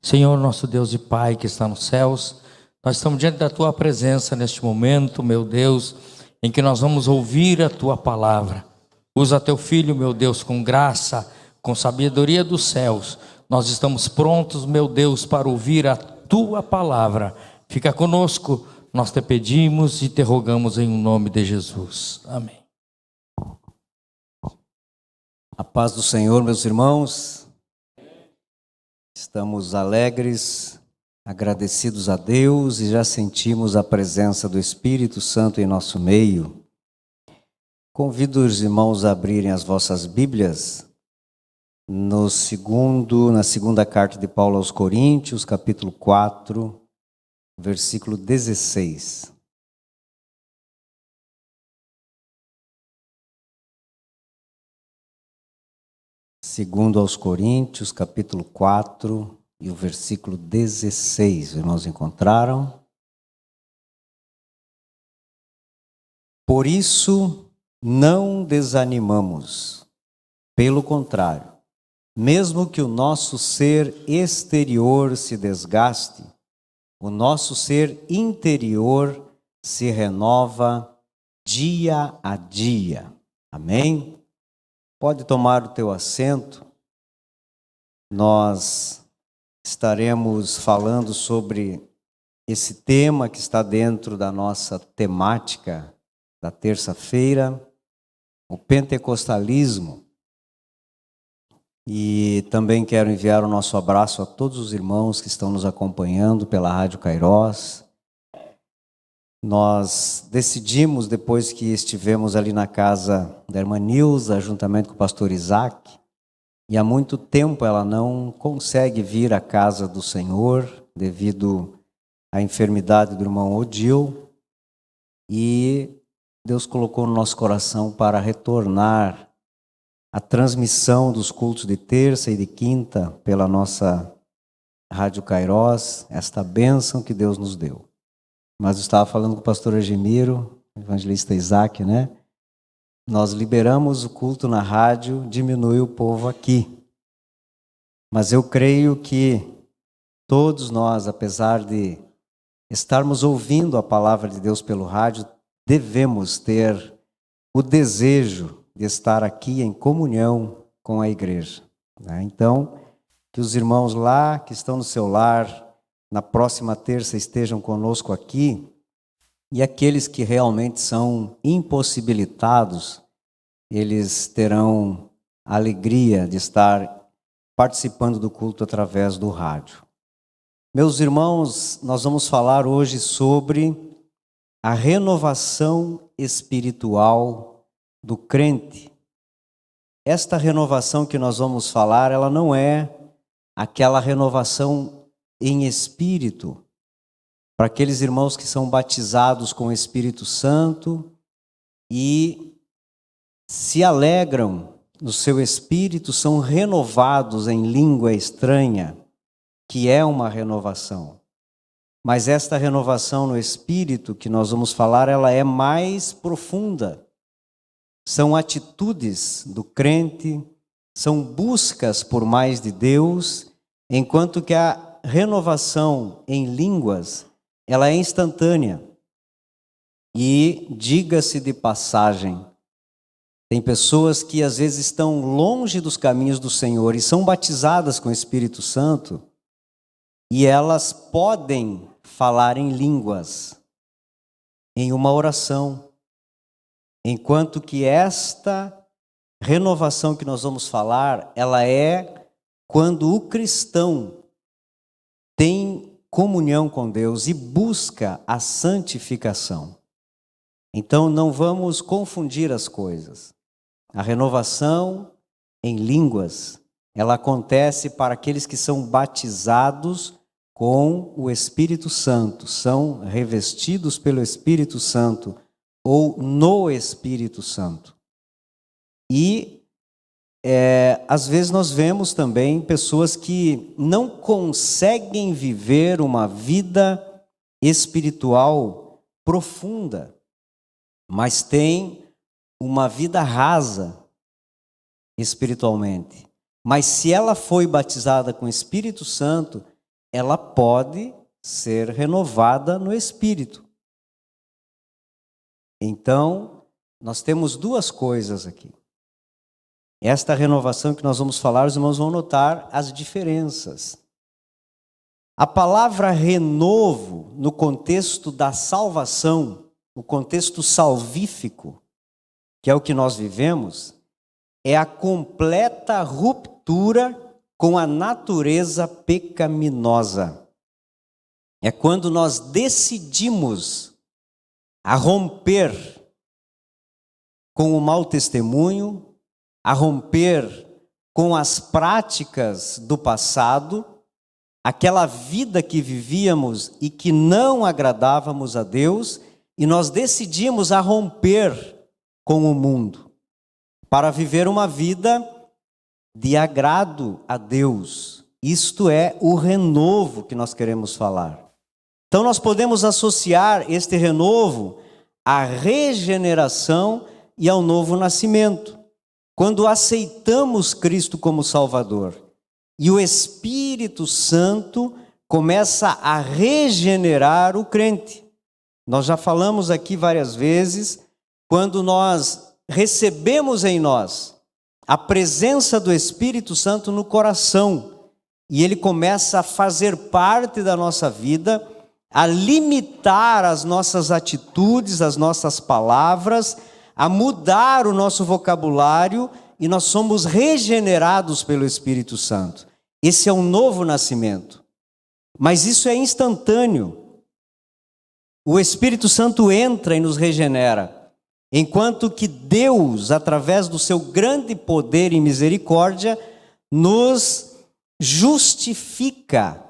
Senhor, nosso Deus e Pai que está nos céus, nós estamos diante da Tua presença neste momento, meu Deus, em que nós vamos ouvir a Tua palavra. Usa Teu Filho, meu Deus, com graça, com sabedoria dos céus. Nós estamos prontos, meu Deus, para ouvir a Tua palavra. Fica conosco, nós te pedimos e te rogamos em nome de Jesus. Amém. A paz do Senhor, meus irmãos. Estamos alegres, agradecidos a Deus e já sentimos a presença do Espírito Santo em nosso meio. Convido os irmãos a abrirem as vossas Bíblias na segunda carta de Paulo aos Coríntios, capítulo 4, versículo 16. Segundo aos Coríntios, capítulo 4 e o versículo 16. Os irmãos encontraram? Por isso, não desanimamos. Pelo contrário, mesmo que o nosso ser exterior se desgaste, o nosso ser interior se renova dia a dia. Amém? Pode tomar o teu assento. Nós estaremos falando sobre esse tema que está dentro da nossa temática da terça-feira, o pentecostalismo. E também quero enviar o nosso abraço a todos os irmãos que estão nos acompanhando pela Rádio Kairos. Nós decidimos, depois que estivemos ali na casa da irmã Nilza, juntamente com o pastor Isaac, e há muito tempo ela não consegue vir à casa do Senhor, devido à enfermidade do irmão Odil, e Deus colocou no nosso coração para retornar a transmissão dos cultos de terça e de quinta pela nossa Rádio Kairos, esta bênção que Deus nos deu. Mas eu estava falando com o pastor Egemiro, evangelista Isaac, né? Nós liberamos o culto na rádio, diminui o povo aqui. Mas eu creio que todos nós, apesar de estarmos ouvindo a palavra de Deus pelo rádio, devemos ter o desejo de estar aqui em comunhão com a igreja, né? Então, que os irmãos lá que estão no seu lar, na próxima terça estejam conosco aqui, e aqueles que realmente são impossibilitados, eles terão a alegria de estar participando do culto através do rádio. Meus irmãos, nós vamos falar hoje sobre a renovação espiritual do crente. Esta renovação que nós vamos falar, ela não é aquela renovação em espírito, para aqueles irmãos que são batizados com o Espírito Santo e se alegram no seu espírito, são renovados em língua estranha, que é uma renovação. Mas esta renovação no espírito que nós vamos falar, ela é mais profunda. São atitudes do crente, são buscas por mais de Deus, enquanto que a renovação em línguas, ela é instantânea. E diga-se de passagem, tem pessoas que às vezes estão longe dos caminhos do Senhor e são batizadas com o Espírito Santo, e elas podem falar em línguas, em uma oração, enquanto que esta renovação que nós vamos falar, ela é quando o cristão tem comunhão com Deus e busca a santificação. Então não vamos confundir as coisas. A renovação em línguas, ela acontece para aqueles que são batizados com o Espírito Santo, são revestidos pelo Espírito Santo ou no Espírito Santo. E às vezes nós vemos também pessoas que não conseguem viver uma vida espiritual profunda, mas têm uma vida rasa espiritualmente. Mas se ela foi batizada com o Espírito Santo, ela pode ser renovada no espírito. Então, nós temos duas coisas aqui. Esta renovação que nós vamos falar, os irmãos vão notar as diferenças. A palavra renovo, no contexto da salvação, no contexto salvífico, que é o que nós vivemos, é a completa ruptura com a natureza pecaminosa. É quando nós decidimos a romper com o mau testemunho, a romper com as práticas do passado, aquela vida que vivíamos e que não agradávamos a Deus, e nós decidimos a romper com o mundo, para viver uma vida de agrado a Deus. Isto é o renovo que nós queremos falar. Então nós podemos associar este renovo à regeneração e ao novo nascimento. Quando aceitamos Cristo como Salvador e o Espírito Santo começa a regenerar o crente. Nós já falamos aqui várias vezes, quando nós recebemos em nós a presença do Espírito Santo no coração, e ele começa a fazer parte da nossa vida, a limitar as nossas atitudes, as nossas palavras, a mudar o nosso vocabulário, e nós somos regenerados pelo Espírito Santo. Esse é um novo nascimento. Mas isso é instantâneo. O Espírito Santo entra e nos regenera, enquanto que Deus, através do seu grande poder e misericórdia, nos justifica,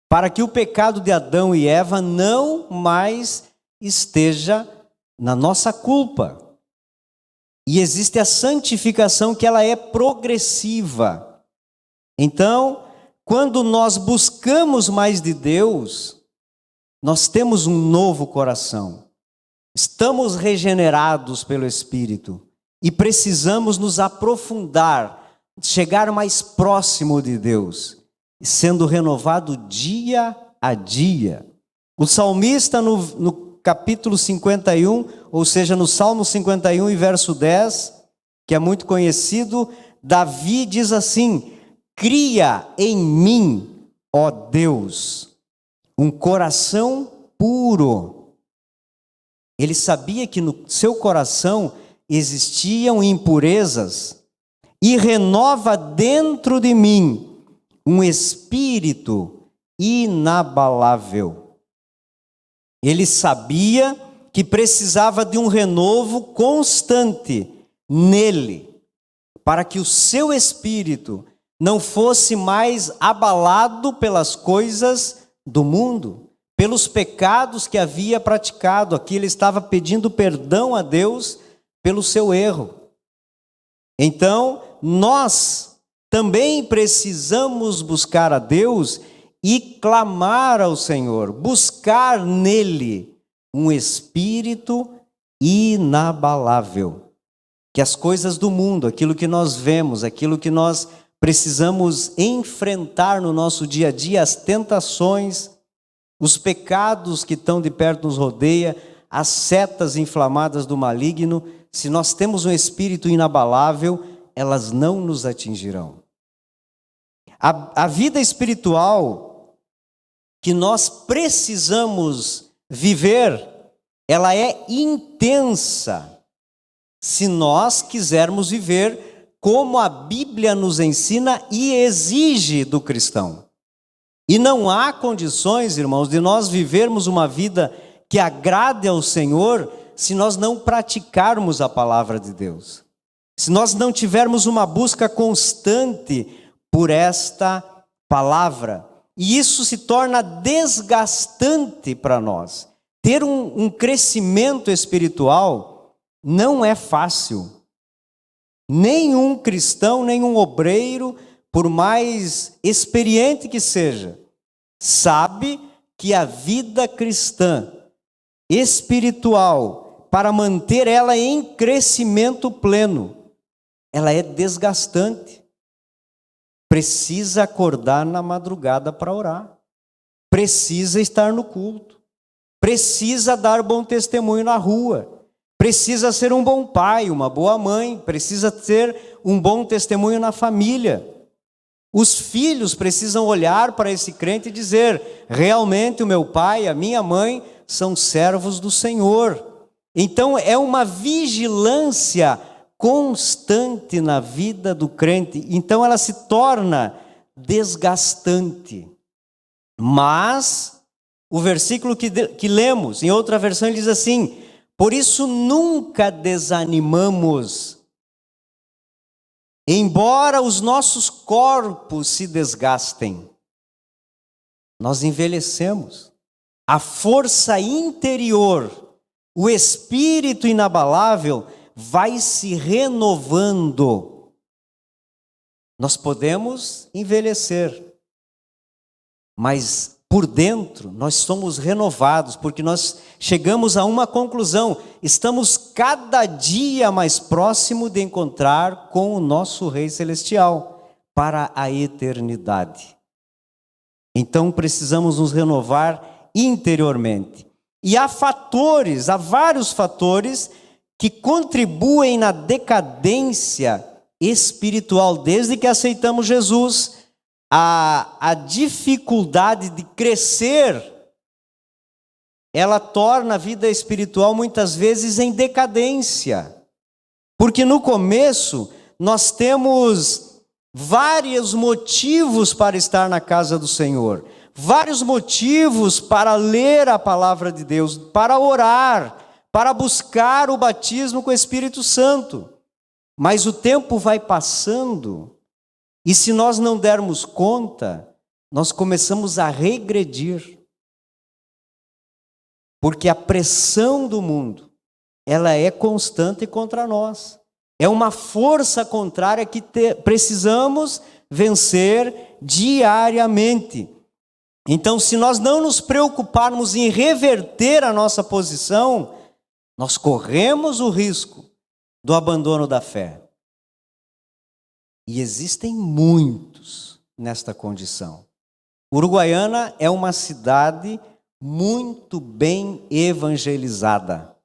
para que o pecado de Adão e Eva não mais esteja na nossa culpa. E existe a santificação, que ela é progressiva. Então, quando nós buscamos mais de Deus, nós temos um novo coração. Estamos regenerados pelo Espírito e precisamos nos aprofundar, chegar mais próximo de Deus, sendo renovado dia a dia. O salmista no capítulo 51, ou seja, no Salmo 51 e verso 10, que é muito conhecido, Davi diz assim: cria em mim, ó Deus, um coração puro. Ele sabia que no seu coração existiam impurezas, e renova dentro de mim um espírito inabalável. Ele sabia que precisava de um renovo constante nele, para que o seu espírito não fosse mais abalado pelas coisas do mundo, pelos pecados que havia praticado. Aqui ele estava pedindo perdão a Deus pelo seu erro. Então, nós também precisamos buscar a Deus e clamar ao Senhor, buscar nele um espírito inabalável. Que as coisas do mundo, aquilo que nós vemos, aquilo que nós precisamos enfrentar no nosso dia a dia, as tentações, os pecados que tão de perto nos rodeia, as setas inflamadas do maligno, se nós temos um espírito inabalável, elas não nos atingirão. A vida espiritual que nós precisamos viver, ela é intensa, se nós quisermos viver como a Bíblia nos ensina e exige do cristão. E não há condições, irmãos, de nós vivermos uma vida que agrade ao Senhor se nós não praticarmos a palavra de Deus. Se nós não tivermos uma busca constante por esta palavra. E isso se torna desgastante para nós. Ter um crescimento espiritual não é fácil. Nenhum cristão, nenhum obreiro, por mais experiente que seja, sabe que a vida cristã espiritual, para manter ela em crescimento pleno, ela é desgastante. Precisa acordar na madrugada para orar. precisa estar no culto, precisa dar bom testemunho na rua, precisa ser um bom pai, uma boa mãe, precisa ter um bom testemunho na família. Os filhos precisam olhar para esse crente e dizer: realmente o meu pai, a minha mãe são servos do Senhor. Então é uma vigilância constante na vida do crente. Então ela se torna desgastante. Mas o versículo que lemos, em outra versão, ele diz assim: por isso nunca desanimamos. Embora os nossos corpos se desgastem, nós envelhecemos. A força interior, o espírito inabalável, vai se renovando. Nós podemos envelhecer, mas por dentro nós somos renovados, porque nós chegamos a uma conclusão: estamos cada dia mais próximo de encontrar com o nosso Rei Celestial para a eternidade. Então precisamos nos renovar interiormente. E há vários fatores que contribuem na decadência espiritual desde que aceitamos Jesus. A dificuldade de crescer, ela torna a vida espiritual muitas vezes em decadência. Porque no começo nós temos vários motivos para estar na casa do Senhor, vários motivos para ler a palavra de Deus, para orar, para buscar o batismo com o Espírito Santo. Mas o tempo vai passando, e se nós não dermos conta, nós começamos a regredir. Porque a pressão do mundo, ela é constante contra nós. É uma força contrária que precisamos vencer diariamente. Então, se nós não nos preocuparmos em reverter a nossa posição, nós corremos o risco do abandono da fé. E existem muitos nesta condição. Uruguaiana é uma cidade muito bem evangelizada.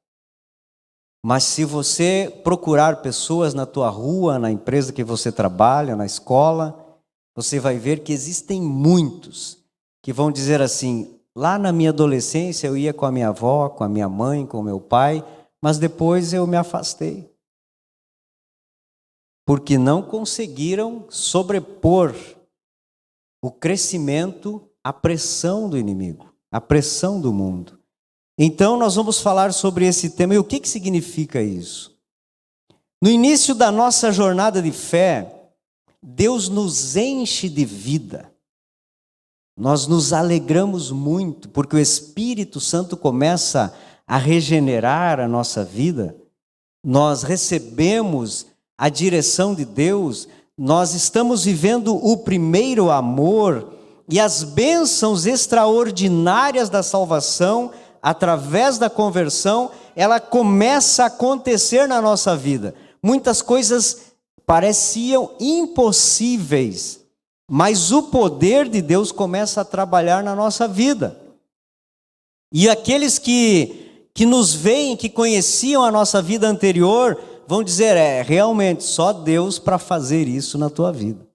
Mas se você procurar pessoas na tua rua, na empresa que você trabalha, na escola, você vai ver que existem muitos que vão dizer assim: lá na minha adolescência eu ia com a minha avó, com a minha mãe, com o meu pai, mas depois eu me afastei. Porque não conseguiram sobrepor o crescimento à pressão do inimigo, à pressão do mundo. Então nós vamos falar sobre esse tema. E o que significa isso? No início da nossa jornada de fé, Deus nos enche de vida. Nós nos alegramos muito, porque o Espírito Santo começa a regenerar a nossa vida. Nós recebemos a direção de Deus, nós estamos vivendo o primeiro amor e as bênçãos extraordinárias da salvação, através da conversão, ela começa a acontecer na nossa vida. Muitas coisas pareciam impossíveis, mas o poder de Deus começa a trabalhar na nossa vida. E aqueles que nos veem, que conheciam a nossa vida anterior, vão dizer: realmente só Deus para fazer isso na tua vida.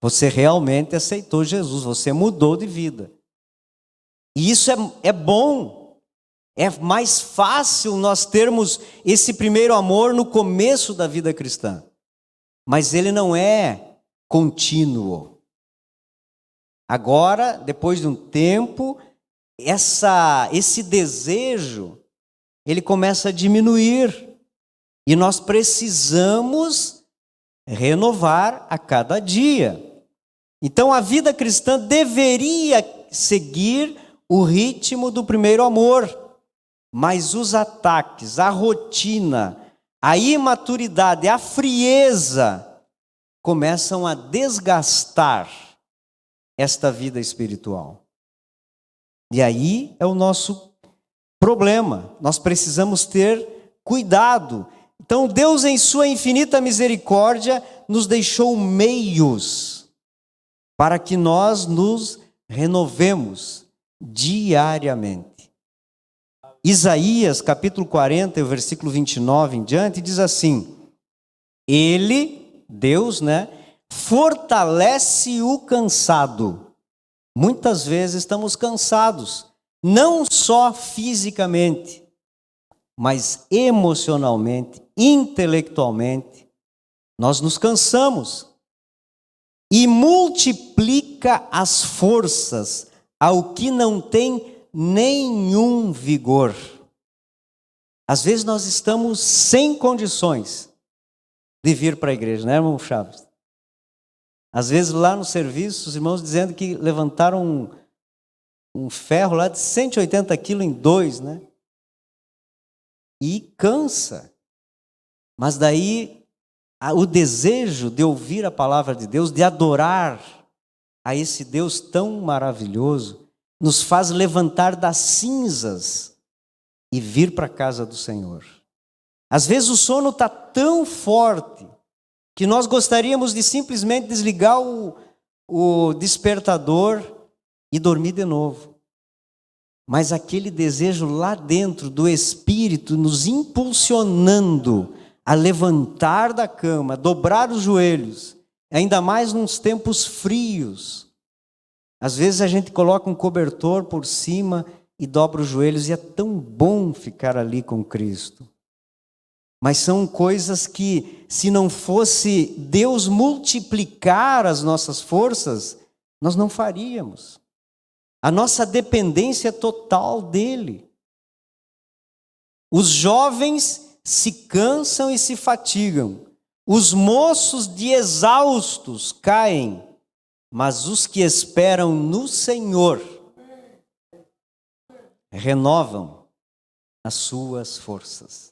Você realmente aceitou Jesus, você mudou de vida. E isso é bom. É mais fácil nós termos esse primeiro amor no começo da vida cristã. Mas ele não é contínuo. Agora, depois de um tempo, esse desejo, ele começa a diminuir. E nós precisamos renovar a cada dia. Então a vida cristã deveria seguir o ritmo do primeiro amor. Mas os ataques, a rotina, a imaturidade, a frieza começam a desgastar esta vida espiritual. E aí é o nosso problema. Nós precisamos ter cuidado. Então Deus, em sua infinita misericórdia, nos deixou meios para que nós nos renovemos. diariamente. Isaías, capítulo 40, versículo 29 em diante, diz assim: Ele, Deus, fortalece o cansado. Muitas vezes estamos cansados, não só fisicamente, mas emocionalmente, intelectualmente. Nós nos cansamos. E multiplica as forças ao que não tem nenhum vigor. Às vezes nós estamos sem condições de vir para a igreja, né, irmão Chaves? Às vezes lá no serviço, os irmãos dizendo que levantaram um ferro lá de 180 quilos em 2, né? E cansa. Mas daí o desejo de ouvir a palavra de Deus, de adorar a esse Deus tão maravilhoso, nos faz levantar das cinzas e vir para a casa do Senhor. Às vezes o sono está tão forte que nós gostaríamos de simplesmente desligar o despertador e dormir de novo. Mas aquele desejo lá dentro do Espírito nos impulsionando a levantar da cama, dobrar os joelhos, ainda mais nos tempos frios. Às vezes a gente coloca um cobertor por cima e dobra os joelhos, e é tão bom ficar ali com Cristo. Mas são coisas que, se não fosse Deus multiplicar as nossas forças, nós não faríamos. A nossa dependência é total dele. Os jovens se cansam e se fatigam. Os moços de exaustos caem, mas os que esperam no Senhor renovam as suas forças.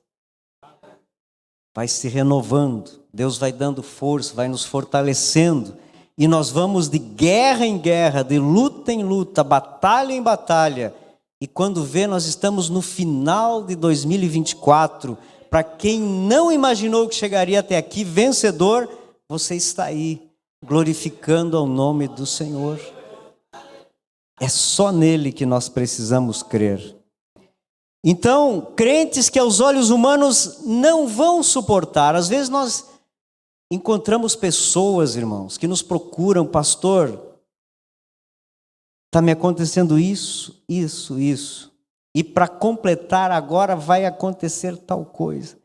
Vai se renovando, Deus vai dando força, vai nos fortalecendo, e nós vamos de guerra em guerra, de luta em luta, batalha em batalha, e quando vê, nós estamos no final de 2024. Para quem não imaginou que chegaria até aqui vencedor, você está aí, glorificando ao nome do Senhor. É só nele que nós precisamos crer. Então, crentes que aos olhos humanos não vão suportar. Às vezes nós encontramos pessoas, irmãos, que nos procuram: pastor, está me acontecendo isso. E para completar, agora vai acontecer tal coisa.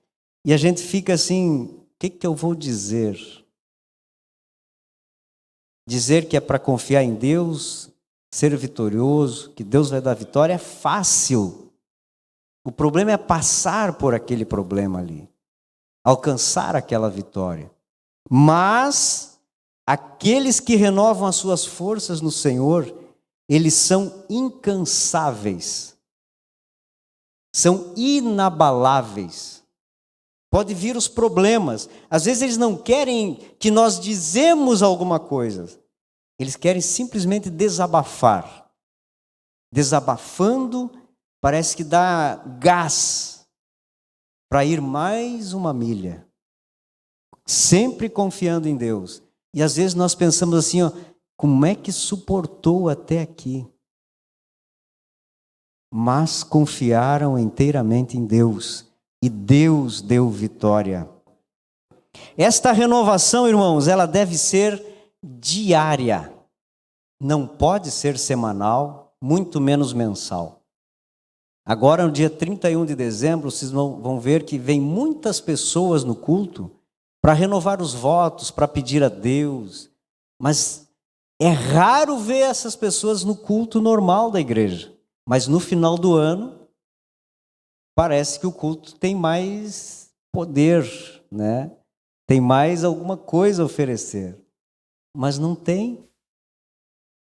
E a gente fica assim: o que eu vou dizer? Dizer que é para confiar em Deus, ser vitorioso, que Deus vai dar vitória, é fácil. O problema é passar por aquele problema ali, alcançar aquela vitória. Mas aqueles que renovam as suas forças no Senhor, eles são incansáveis. São inabaláveis. Pode vir os problemas. Às vezes eles não querem que nós dizemos alguma coisa. Eles querem simplesmente desabafar. Desabafando, parece que dá gás para ir mais uma milha. Sempre confiando em Deus. E às vezes nós pensamos assim, como é que suportou até aqui? Mas confiaram inteiramente em Deus, e Deus deu vitória. Esta renovação, irmãos, ela deve ser diária. Não pode ser semanal, muito menos mensal. Agora, no dia 31 de dezembro, vocês vão ver que vem muitas pessoas no culto para renovar os votos, para pedir a Deus. Mas é raro ver essas pessoas no culto normal da igreja. Mas no final do ano, parece que o culto tem mais poder, né? Tem mais alguma coisa a oferecer. Mas não tem.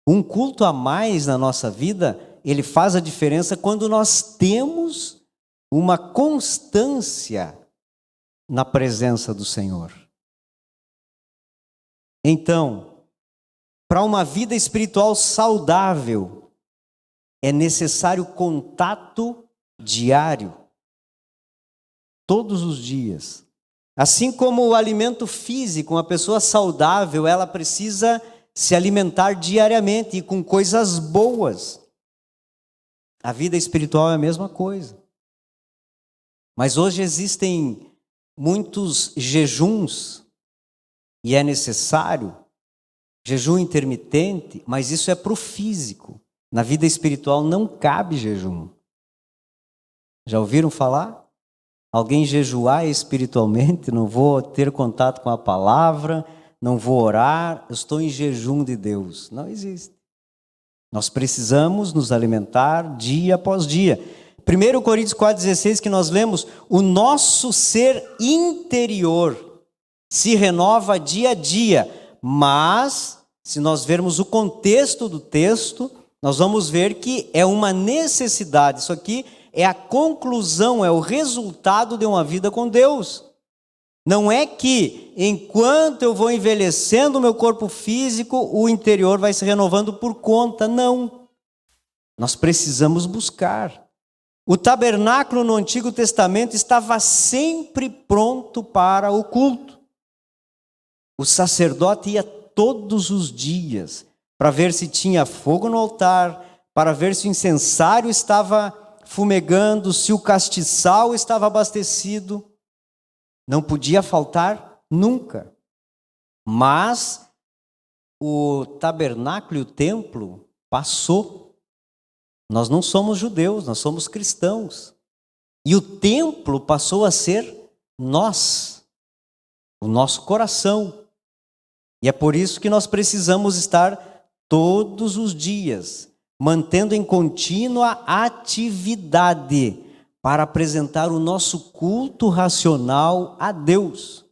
Um culto a mais na nossa vida, ele faz a diferença quando nós temos uma constância na presença do Senhor. Então, para uma vida espiritual saudável, é necessário contato diário, todos os dias. Assim como o alimento físico, uma pessoa saudável, ela precisa se alimentar diariamente e com coisas boas. a vida espiritual é a mesma coisa. Mas hoje existem muitos jejuns, e é necessário, jejum intermitente, mas isso é para o físico. Na vida espiritual não cabe jejum. Já ouviram falar? Alguém jejuar espiritualmente, não vou ter contato com a palavra, não vou orar, eu estou em jejum de Deus. Não existe. Nós precisamos nos alimentar dia após dia. 1 Coríntios 4,16 que nós lemos, o nosso ser interior se renova dia a dia, mas se nós vermos o contexto do texto, nós vamos ver que é uma necessidade. Isso aqui é a conclusão, é o resultado de uma vida com Deus. Não é que enquanto eu vou envelhecendo o meu corpo físico, o interior vai se renovando por conta, não. Nós precisamos buscar. O tabernáculo no Antigo Testamento estava sempre pronto para o culto. O sacerdote ia todos os dias para ver se tinha fogo no altar, para ver se o incensário estava fumegando, se o castiçal estava abastecido. Não podia faltar nunca. Mas o tabernáculo e o templo passou. Nós não somos judeus, nós somos cristãos. E o templo passou a ser nós, o nosso coração. E é por isso que nós precisamos estar todos os dias mantendo em contínua atividade para apresentar o nosso culto racional a Deus.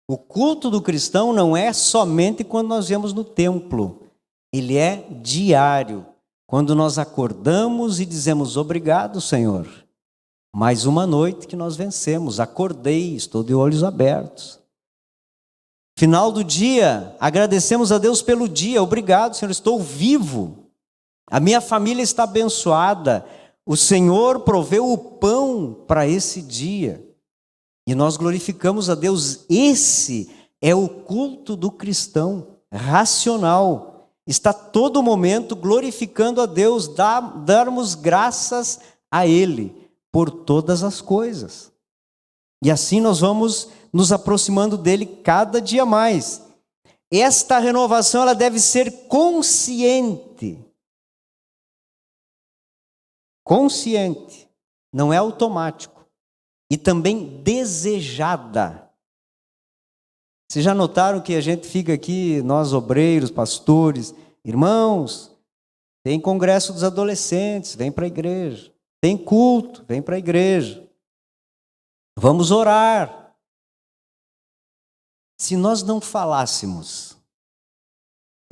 O culto do cristão não é somente quando nós viemos no templo, ele é diário. Quando nós acordamos e dizemos obrigado, Senhor, mais uma noite que nós vencemos, acordei, estou de olhos abertos. Final do dia, agradecemos a Deus pelo dia, obrigado, Senhor, estou vivo. A minha família está abençoada. O Senhor proveu o pão para esse dia. E nós glorificamos a Deus. Esse é o culto do cristão racional. Está todo momento glorificando a Deus, darmos graças a Ele por todas as coisas. E assim nós vamos nos aproximando dele cada dia mais. Esta renovação ela deve ser consciente. Consciente, não é automático. E também desejada. Vocês já notaram que a gente fica aqui, nós obreiros, pastores, irmãos, tem congresso dos adolescentes, vem para a igreja. Tem culto, vem para a igreja. Vamos orar. Se nós não falássemos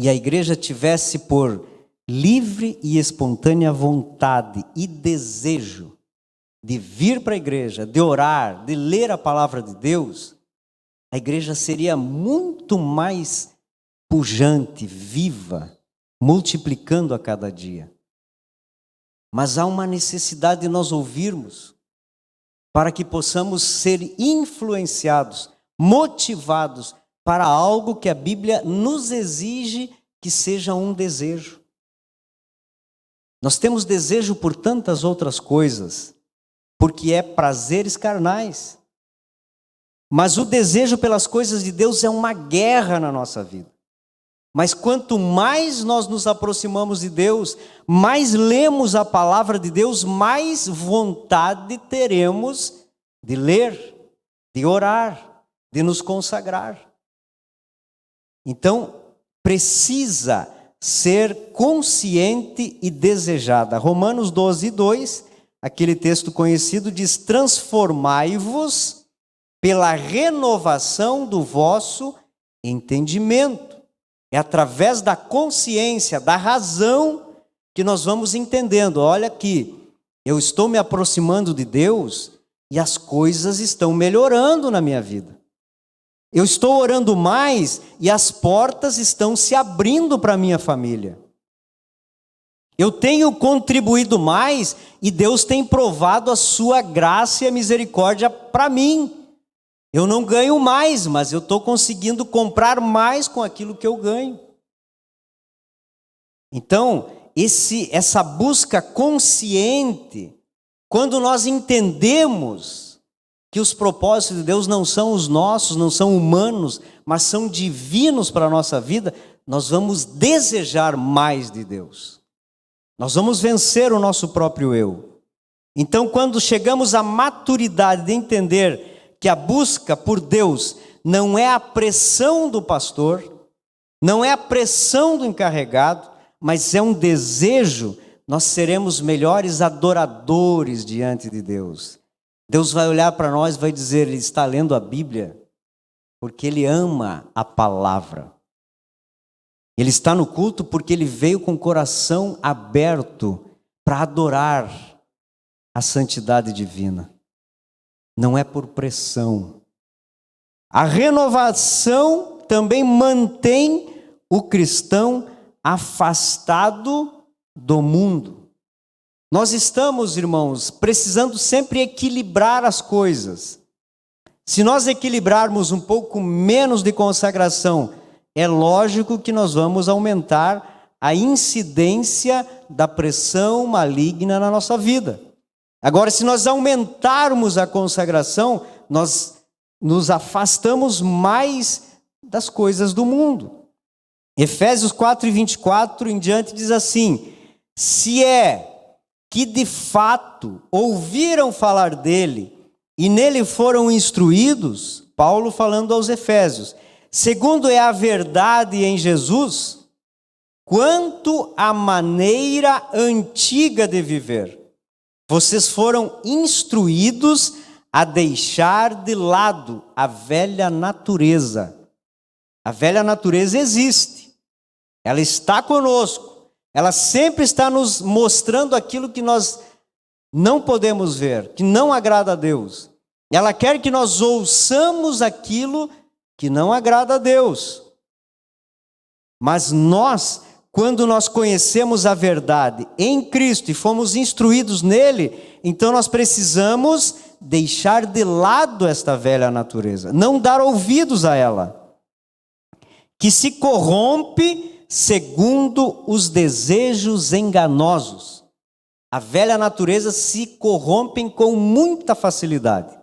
e a igreja tivesse por livre e espontânea vontade e desejo de vir para a igreja, de orar, de ler a palavra de Deus, a igreja seria muito mais pujante, viva, multiplicando a cada dia. Mas há uma necessidade de nós ouvirmos para que possamos ser influenciados, motivados para algo que a Bíblia nos exige que seja um desejo. Nós temos desejo por tantas outras coisas, porque é prazeres carnais. Mas o desejo pelas coisas de Deus é uma guerra na nossa vida. Mas quanto mais nós nos aproximamos de Deus, mais lemos a palavra de Deus, mais vontade teremos de ler, de orar, de nos consagrar. Então, precisa ser consciente e desejada. Romanos 12:2, aquele texto conhecido, diz: transformai-vos pela renovação do vosso entendimento. É através da consciência, da razão, que nós vamos entendendo. Olha aqui, eu estou me aproximando de Deus e as coisas estão melhorando na minha vida. Eu estou orando mais e as portas estão se abrindo para a minha família. Eu tenho contribuído mais e Deus tem provado a sua graça e a misericórdia para mim. Eu não ganho mais, mas eu estou conseguindo comprar mais com aquilo que eu ganho. Então, essa busca consciente, quando nós entendemos que os propósitos de Deus não são os nossos, não são humanos, mas são divinos para a nossa vida, nós vamos desejar mais de Deus. Nós vamos vencer o nosso próprio eu. Então, quando chegamos à maturidade de entender que a busca por Deus não é a pressão do pastor, não é a pressão do encarregado, mas é um desejo, nós seremos melhores adoradores diante de Deus. Deus vai olhar para nós e vai dizer, ele está lendo a Bíblia, porque ele ama a palavra. Ele está no culto porque ele veio com o coração aberto para adorar a santidade divina. Não é por pressão. A renovação também mantém o cristão afastado do mundo. Nós estamos, irmãos, precisando sempre equilibrar as coisas. Se nós equilibrarmos um pouco menos de consagração, é lógico que nós vamos aumentar a incidência da pressão maligna na nossa vida. Agora, se nós aumentarmos a consagração, nós nos afastamos mais das coisas do mundo. Efésios 4:24 em diante diz assim: se é que de fato ouviram falar dele e nele foram instruídos, Paulo falando aos Efésios, segundo é a verdade em Jesus, quanto à maneira antiga de viver, vocês foram instruídos a deixar de lado a velha natureza. A velha natureza existe, ela está conosco, ela sempre está nos mostrando aquilo que nós não podemos ver, que não agrada a Deus. Ela quer que nós ouçamos aquilo que não agrada a Deus. Mas nós, quando nós conhecemos a verdade em Cristo e fomos instruídos nele, então nós precisamos deixar de lado esta velha natureza, não dar ouvidos a ela, que se corrompe segundo os desejos enganosos. A velha natureza se corrompe com muita facilidade,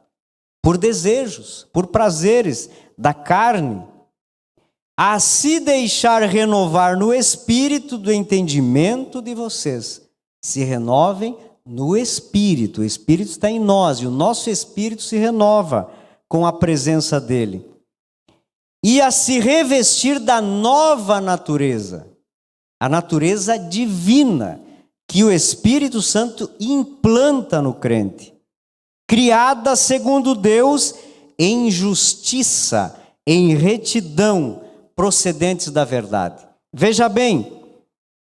por desejos, por prazeres da carne, a se deixar renovar no espírito do entendimento de vocês. Se renovem no espírito, o espírito está em nós e o nosso espírito se renova com a presença dele. E a se revestir da nova natureza, a natureza divina, que o Espírito Santo implanta no crente, criada segundo Deus em justiça, em retidão, procedentes da verdade. Veja bem,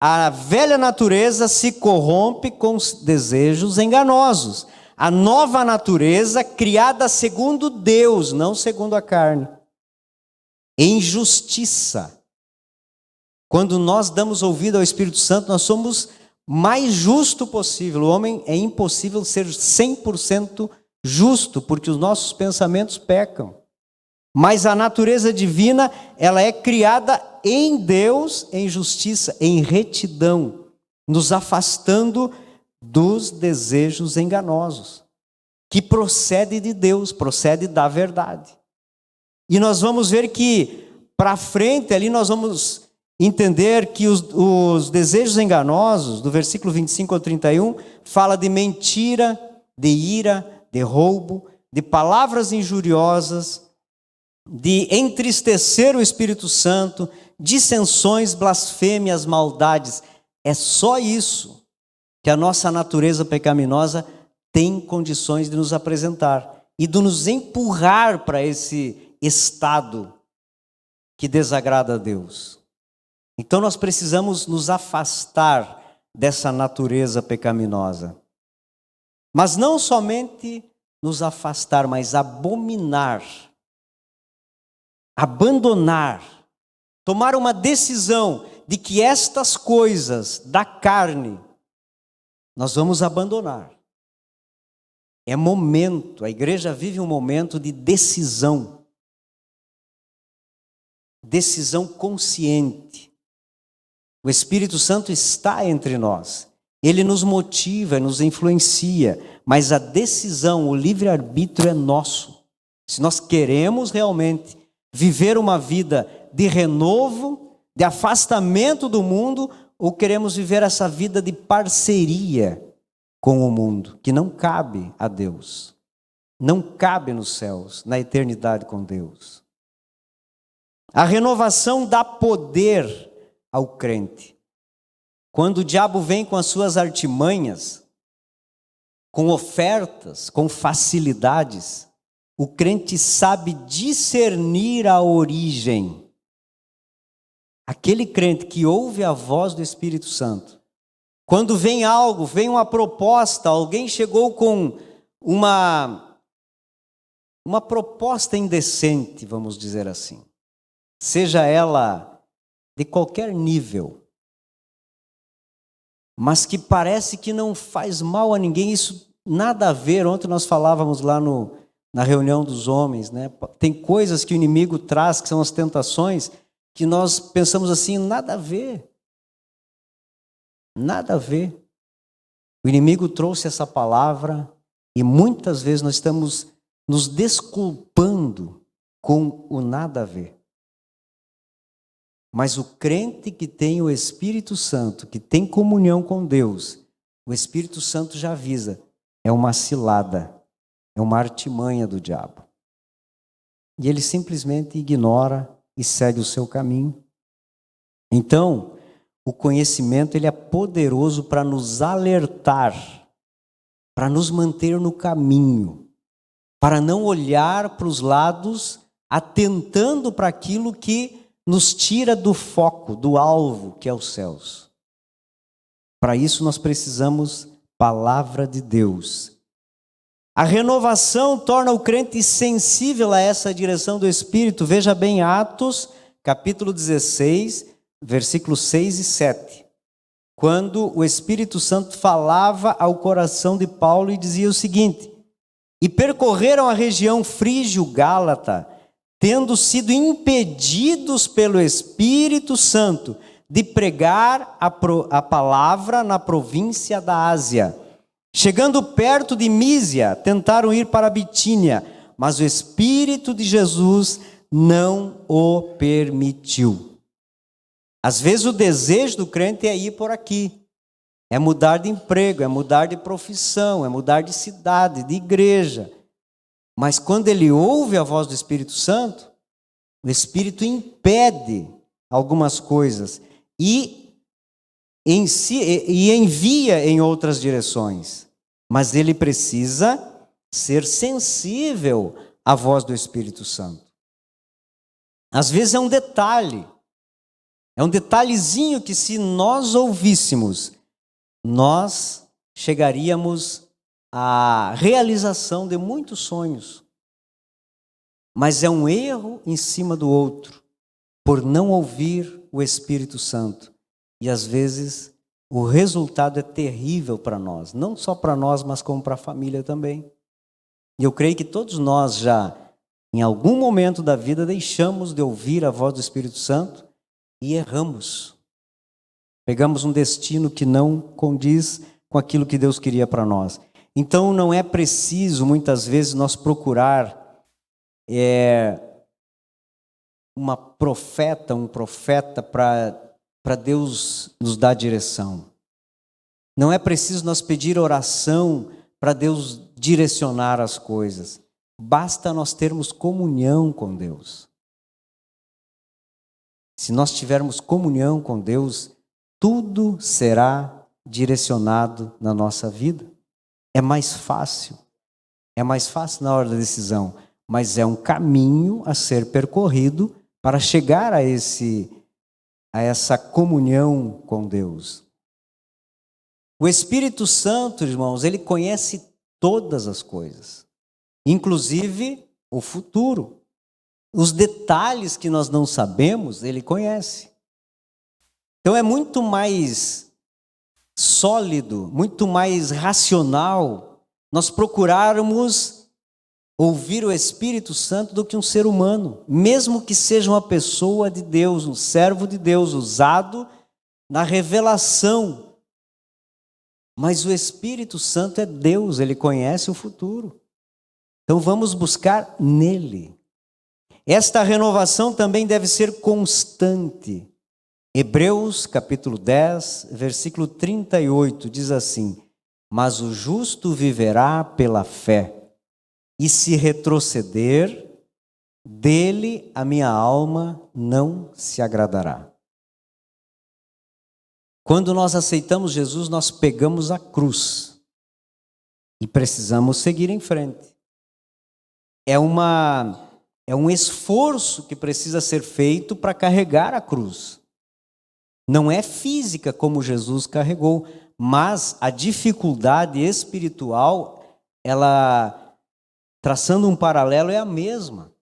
a velha natureza se corrompe com os desejos enganosos. A nova natureza, criada segundo Deus, não segundo a carne, em justiça. Quando nós damos ouvido ao Espírito Santo, nós somos mais justo possível. O homem é impossível ser 100% justo, porque os nossos pensamentos pecam. Mas a natureza divina, ela é criada em Deus, em justiça, em retidão, nos afastando dos desejos enganosos, que procede de Deus, procede da verdade. E nós vamos ver que, para frente, ali nós vamos entender que os desejos enganosos, do versículo 25 ao 31, fala de mentira, de ira, de roubo, de palavras injuriosas, de entristecer o Espírito Santo, dissensões, blasfêmias, maldades. É só isso que a nossa natureza pecaminosa tem condições de nos apresentar e de nos empurrar para esse estado que desagrada a Deus. Então nós precisamos nos afastar dessa natureza pecaminosa. Mas não somente nos afastar, mas abominar, abandonar, tomar uma decisão de que estas coisas da carne nós vamos abandonar. É momento, a igreja vive um momento de decisão. Decisão consciente. O Espírito Santo está entre nós. Ele nos motiva, nos influencia, mas a decisão, o livre-arbítrio é nosso. Se nós queremos realmente viver uma vida de renovo, de afastamento do mundo, ou queremos viver essa vida de parceria com o mundo, que não cabe a Deus, não cabe nos céus, na eternidade com Deus. A renovação dá poder ao crente. Quando o diabo vem com as suas artimanhas, com ofertas, com facilidades, o crente sabe discernir a origem. Aquele crente que ouve a voz do Espírito Santo, quando vem algo, vem uma proposta, alguém chegou com uma proposta indecente, vamos dizer assim, seja ela de qualquer nível, mas que parece que não faz mal a ninguém, isso nada a ver. Ontem nós falávamos lá na reunião dos homens, né? Tem coisas que o inimigo traz, que são as tentações, que nós pensamos assim, nada a ver. Nada a ver. O inimigo trouxe essa palavra e muitas vezes nós estamos nos desculpando com o nada a ver. Mas o crente que tem o Espírito Santo, que tem comunhão com Deus, o Espírito Santo já avisa, é uma cilada, é uma artimanha do diabo. E ele simplesmente ignora e segue o seu caminho. Então, o conhecimento ele é poderoso para nos alertar, para nos manter no caminho, para não olhar para os lados, atentando para aquilo que nos tira do foco, do alvo, que é os céus. Para isso nós precisamos palavra de Deus. A renovação torna o crente sensível a essa direção do Espírito. Veja bem Atos, capítulo 16, versículos 6 e 7. Quando o Espírito Santo falava ao coração de Paulo e dizia o seguinte: e percorreram a região frígio-gálata, tendo sido impedidos pelo Espírito Santo de pregar a palavra na província da Ásia. Chegando perto de Mísia, tentaram ir para Bitínia, mas o Espírito de Jesus não o permitiu. Às vezes o desejo do crente é ir por aqui, é mudar de emprego, é mudar de profissão, é mudar de cidade, de igreja. Mas quando ele ouve a voz do Espírito Santo, o Espírito impede algumas coisas e envia em outras direções. Mas ele precisa ser sensível à voz do Espírito Santo. Às vezes é um detalhezinho que se nós ouvíssemos, nós chegaríamos à realização de muitos sonhos. Mas é um erro em cima do outro, por não ouvir o Espírito Santo. E às vezes o resultado é terrível para nós, não só para nós, mas como para a família também. E eu creio que todos nós já, em algum momento da vida, deixamos de ouvir a voz do Espírito Santo e erramos. Pegamos um destino que não condiz com aquilo que Deus queria para nós. Então não é preciso, muitas vezes, nós procurar um profeta para Deus nos dar direção. Não é preciso nós pedir oração para Deus direcionar as coisas. Basta nós termos comunhão com Deus. Se nós tivermos comunhão com Deus, tudo será direcionado na nossa vida. É mais fácil na hora da decisão, mas é um caminho a ser percorrido para chegar a essa comunhão com Deus. O Espírito Santo, irmãos, ele conhece todas as coisas, inclusive o futuro. Os detalhes que nós não sabemos, ele conhece. Então é muito mais sólido, muito mais racional nós procurarmos ouvir o Espírito Santo do que um ser humano, mesmo que seja uma pessoa de Deus, um servo de Deus, usado na revelação. Mas o Espírito Santo é Deus, Ele conhece o futuro. Então vamos buscar nele. Esta renovação também deve ser constante. Hebreus capítulo 10, versículo 38 diz assim: mas o justo viverá pela fé, e se retroceder, dele a minha alma não se agradará. Quando nós aceitamos Jesus, nós pegamos a cruz e precisamos seguir em frente. É um esforço que precisa ser feito para carregar a cruz. Não é física como Jesus carregou, mas a dificuldade espiritual, ela, traçando um paralelo, é a mesma.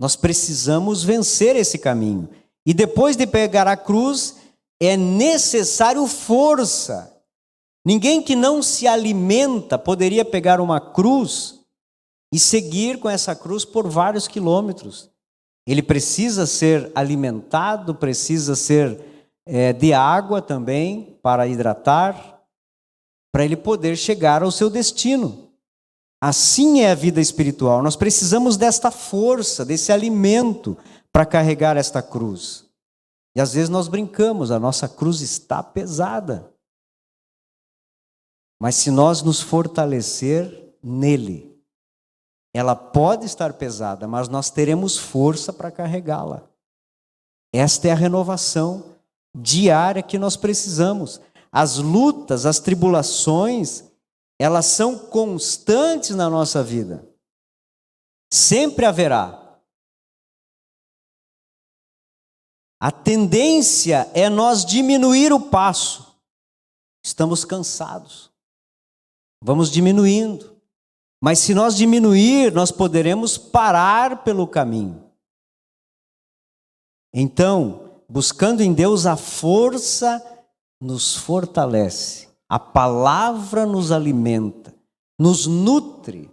Nós precisamos vencer esse caminho. E depois de pegar a cruz, é necessário força. Ninguém que não se alimenta poderia pegar uma cruz e seguir com essa cruz por vários quilômetros. Ele precisa ser alimentado, precisa ser de água também para hidratar, para ele poder chegar ao seu destino. Assim é a vida espiritual. Nós precisamos desta força, desse alimento para carregar esta cruz. E às vezes nós brincamos, a nossa cruz está pesada. Mas se nós nos fortalecer nele, ela pode estar pesada, mas nós teremos força para carregá-la. Esta é a renovação diária que nós precisamos. As lutas, as tribulações, elas são constantes na nossa vida. Sempre haverá. A tendência é nós diminuir o passo. Estamos cansados. Vamos diminuindo. Mas se nós diminuir, nós poderemos parar pelo caminho. Então, buscando em Deus, a força nos fortalece. A palavra nos alimenta, nos nutre.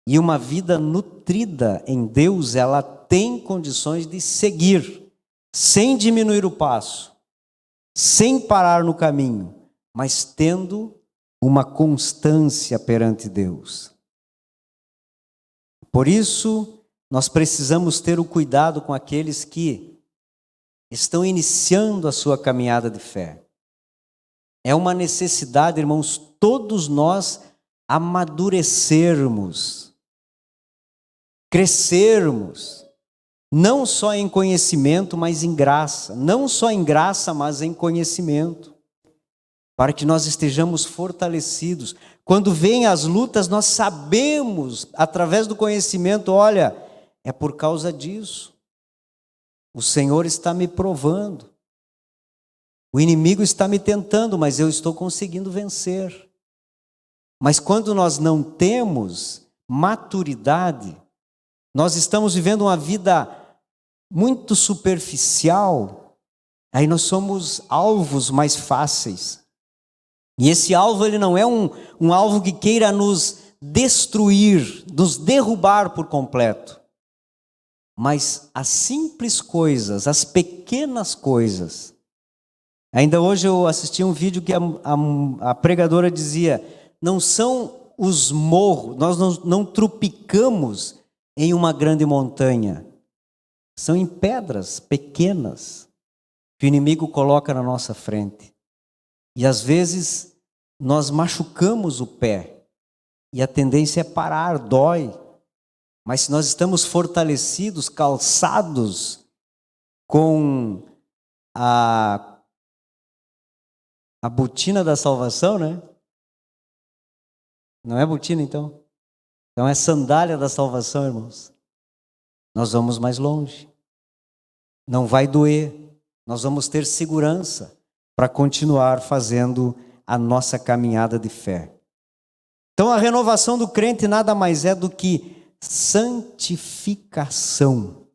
E uma vida nutrida em Deus, ela tem condições de seguir, sem diminuir o passo, sem parar no caminho, mas tendo uma constância perante Deus. Por isso, nós precisamos ter o cuidado com aqueles que estão iniciando a sua caminhada de fé. É uma necessidade, irmãos, todos nós amadurecermos, crescermos, não só em conhecimento, mas em graça. Não só em graça, mas em conhecimento. Para que nós estejamos fortalecidos. Quando vêm as lutas, nós sabemos, através do conhecimento, olha, é por causa disso. O Senhor está me provando. O inimigo está me tentando, mas eu estou conseguindo vencer. Mas quando nós não temos maturidade, nós estamos vivendo uma vida muito superficial, aí nós somos alvos mais fáceis. E esse alvo, ele não é um alvo que queira nos destruir, nos derrubar por completo. Mas as simples coisas, as pequenas coisas. Ainda hoje eu assisti um vídeo que a pregadora dizia, não são os morros, nós não tropicamos em uma grande montanha. São em pedras pequenas que o inimigo coloca na nossa frente. E às vezes nós machucamos o pé. E a tendência é parar, dói. Mas se nós estamos fortalecidos, calçados com a botina da salvação, né? Não é botina, então? Então é sandália da salvação, irmãos. Nós vamos mais longe. Não vai doer. Nós vamos ter segurança para continuar fazendo a nossa caminhada de fé. Então a renovação do crente nada mais é do que santificação.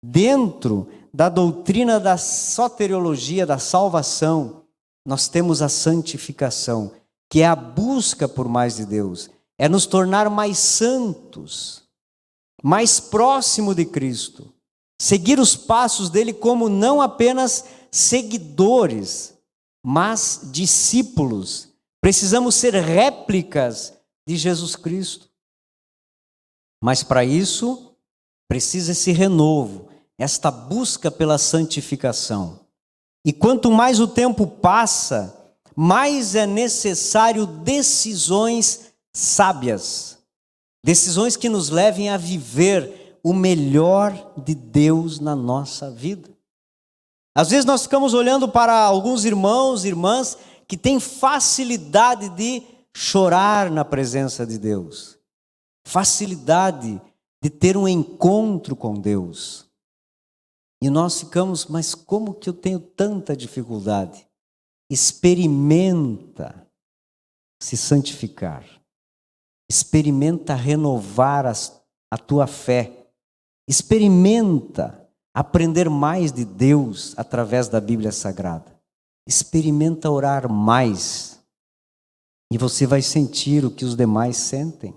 Dentro da doutrina da soteriologia, da salvação, nós temos a santificação, que é a busca por mais de Deus, é nos tornar mais santos, mais próximo de Cristo, seguir os passos dele como não apenas seguidores, mas discípulos. Precisamos ser réplicas de Jesus Cristo. Mas para isso, precisa esse renovo, esta busca pela santificação. E quanto mais o tempo passa, mais é necessário decisões sábias. Decisões que nos levem a viver o melhor de Deus na nossa vida. Às vezes nós ficamos olhando para alguns irmãos e irmãs que têm facilidade de chorar na presença de Deus. Facilidade de ter um encontro com Deus. E nós ficamos, mas como que eu tenho tanta dificuldade? Experimenta se santificar. Experimenta renovar a tua fé. Experimenta aprender mais de Deus através da Bíblia Sagrada. Experimenta orar mais. E você vai sentir o que os demais sentem.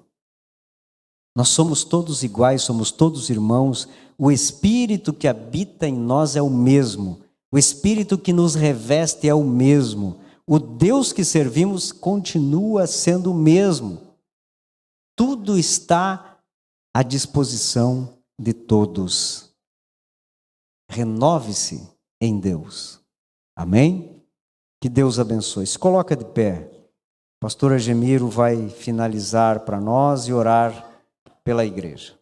Nós somos todos iguais, somos todos irmãos. O Espírito que habita em nós é o mesmo. O Espírito que nos reveste é o mesmo. O Deus que servimos continua sendo o mesmo. Tudo está à disposição de todos. Renove-se em Deus. Amém? Que Deus abençoe. Se coloca de pé. O pastor Agemiro vai finalizar para nós e orar pela igreja.